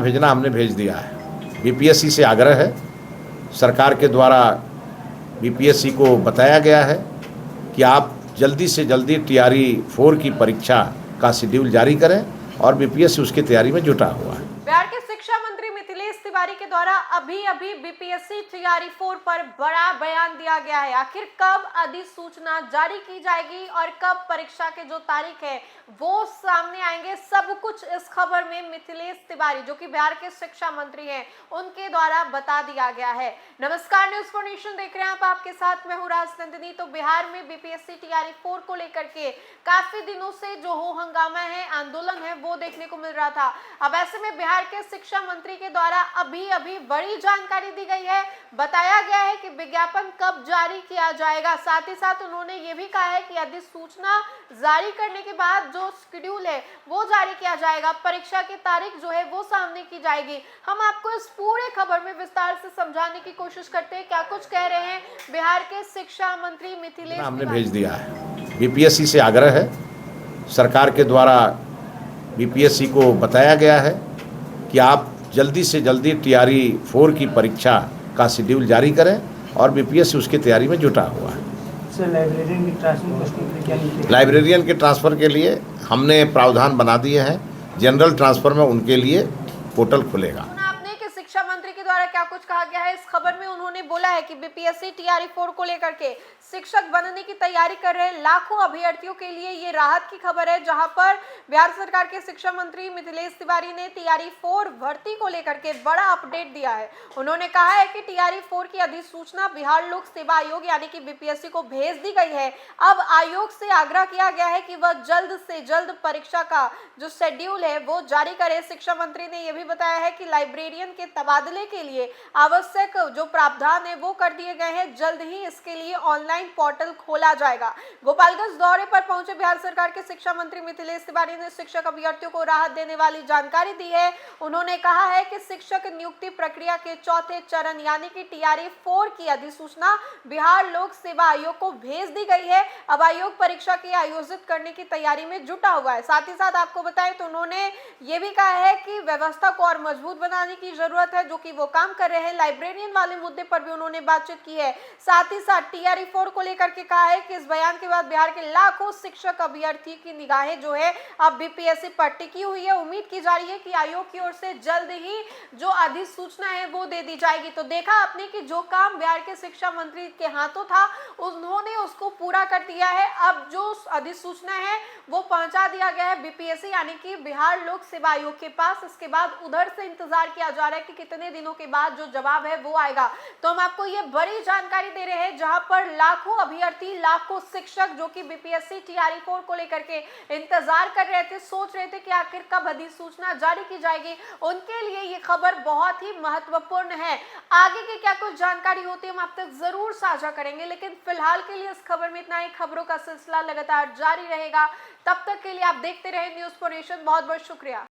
भेजना हमने भेज दिया है। बीपीएससी से आग्रह है, सरकार के द्वारा बीपीएससी को बताया गया है कि आप जल्दी से जल्दी टीआरई 4 की परीक्षा का शेड्यूल जारी करें और बीपीएससी उसकी तैयारी में जुटा हुआ है। बिहार के शिक्षा मंत्री मिथिलेश तिवारी के द्वारा अभी बीपीएससी टीआरई 4 पर बड़ा बयान दिया गया है। आखिर कब अधिसूचना जारी की जाएगी और कब परीक्षा के जो तारीख है वो सामने आएंगे, सब कुछ इस खबर में मिथिलेश तिवारी जो कि बिहार के शिक्षा मंत्री हैं उनके द्वारा बता दिया गया है। नमस्कार, न्यूज़ फॉर नेशन देख रहे हैं आप, आपके साथ मैं हूं राजनंदिनी। तो बिहार में बीपीएससी टीआरई 4 को लेकर के काफी दिनों से जो हो हंगामा है, आंदोलन है, वो देखने को मिल रहा था। अब ऐसे में बिहार के शिक्षा मंत्री के द्वारा अभी बड़ी जानकारी दी गई है। बताया गया है कि विज्ञापन कब जारी किया जाएगा, साथ ही साथ उन्होंने ये भी कहा है कि अधिसूचना जारी करने के बाद जो शेड्यूल है वो जारी किया जाएगा, परीक्षा की तारीख जो है वो सामने की जाएगी। हम आपको इस पूरे खबर में विस्तार से समझाने की कोशिश करते हैं। क्या कुछ कह रहे हैं बिहार के शिक्षा मंत्री मिथिलेश तिवारी। हमने भेज दिया है। बीपीएससी से आग्रह है, सरकार के द्वारा बीपीएससी को बताया गया है कि आप जल्दी से जल्दी टीआरई 4 की परीक्षा का शेड्यूल जारी करें और बीपीएससी उसकी तैयारी में जुटा हुआ है। लाइब्रेरियन के ट्रांसफ़र के लिए हमने प्रावधान बना दिए हैं। जनरल ट्रांसफ़र में उनके लिए पोर्टल खुलेगा। आपने कि शिक्षा मंत्री के द्वारा क्या कुछ कहा गया है इस खबर में। उन्होंने बोला है कि बीपीएससी टीआरई 4 को लेकर के शिक्षक बनने की तैयारी कर रहे लाखों अभ्यर्थियों के लिए ये राहत की खबर है, जहां पर बिहार सरकार के शिक्षा मंत्री मिथिलेश तिवारी ने टीआरई 4 भर्ती को लेकर के बड़ा अपडेट दिया है। उन्होंने कहा है कि टीआरई 4 की अधिसूचना बिहार लोक सेवा आयोग यानी कि बीपीएससी को भेज दी गई है। अब आयोग से आग्रह किया गया है कि वह जल्द से जल्द परीक्षा का जो शेड्यूल है वो जारी करे। शिक्षा मंत्री ने यह भी बताया है कि लाइब्रेरियन के तबादले के लिए आवश्यक जो प्रावधान है वो कर दिए गए हैं। जल्द ही इसके लिए ऑनलाइन पोर्टल खोला जाएगा। गोपालगंज दौरे पर पहुंचे बिहार सरकार के शिक्षा मंत्री मिथिलेश तिवारी ने शिक्षक अभ्यर्थियों को राहत देने वाली जानकारी दी है। उन्होंने कहा है कि शिक्षक नियुक्ति प्रक्रिया के चौथे चरण यानी कि टीआरई 4 की अधिसूचना बिहार लोक सेवा आयोग को भेज दी गई है। अब आयोग परीक्षा की आयोजित करने की तैयारी में जुटा हुआ है। साथ ही साथ आपको बताएं तो उन्होंने ये भी कहा है कि व्यवस्था को और मजबूत बनाने की जरूरत है, जो कि वो काम कर रहे हैं। लाइब्रेरियन वाले मुद्दे पर भी उन्होंने बातचीत की है। साथ ही साथ टीआरई 4 को लेकर के कहा है कि इस बयान के बाद बिहार के लाखों शिक्षक अभ्यर्थी की निगाहें जो है अब बीपीएससी पर टिकी हुई है। उम्मीद की जा रही है कि आयोग की ओर से जल्द ही जो अधिसूचना है वो दे दी जाएगी। तो देखा आपने कि जो काम बिहार के शिक्षा मंत्री के हाथों था उन्होंने उसको पूरा कर दिया है। अब जो अधिसूचना है वो पहुंचा दिया गया है बीपीएससी यानी कि बिहार लोक सेवा आयोग के पास। इसके बाद उधर से इंतजार किया जा रहा है कि कितने दिनों के बाद जो जवाब है वो आएगा। तो हम आपको ये बड़ी जानकारी दे रहे हैं, जहां पर लाखों अभ्यर्थी, लाखों शिक्षक जो कि बीपीएससी टीआरई 4 को लेकर के इंतजार कर रहे थे, सोच रहे थे कि आखिर कब अधिसूचना जारी की जाएगी, उनके लिए ये खबर बहुत ही महत्वपूर्ण है। आगे की क्या कुछ जानकारी होती है हम आप तक जरूर साझा करेंगे, लेकिन फिलहाल के लिए इस खबर में इतना ही। खबरों का सिलसिला लगातार जारी रहेगा। तब तक के लिए आप देखते रहे न्यूज़ फॉर नेशन। बहुत बहुत शुक्रिया।